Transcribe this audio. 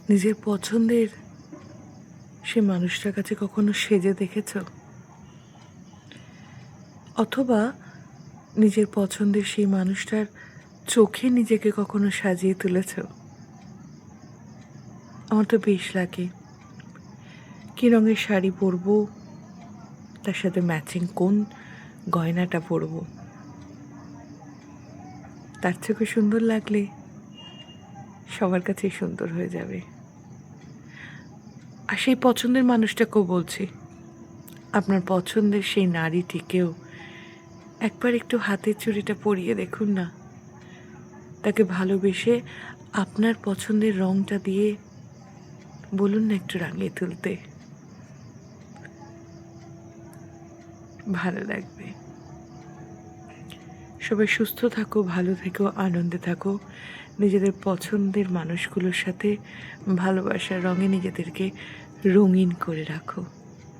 নিজের পছন্দের সে মানুষটার কাছে কখনো সেজে দেখেছ? অথবা নিজের পছন্দের সেই মানুষটার চোখে নিজেকে কখনো সাজিয়ে তুলেছ? আমার তো বেশ লাগে। কী রঙের শাড়ি পরবো, তার সাথে ম্যাচিং কোন গয়নাটা পরবো, তার চোখে সুন্দর লাগলে সবার কাছেই সুন্দর হয়ে যাবে। আর সেই পছন্দের মানুষটাকেও বলছি, আপনার পছন্দের সেই নারীটিকেও একবার একটু হাতের চুড়িটা পরিয়ে দেখুন না। তাকে ভালোবেসে আপনার পছন্দের রঙটা দিয়ে বলুন না একটু রাঙিয়ে তুলতে, ভালো লাগবে। সবাই সুস্থ থাকো, ভালো থেকো, আনন্দে থাকো। নিজেদের পছন্দের মানুষগুলোর সাথে ভালোবাসার রঙে নিজেদেরকে রঙিন করে রাখো।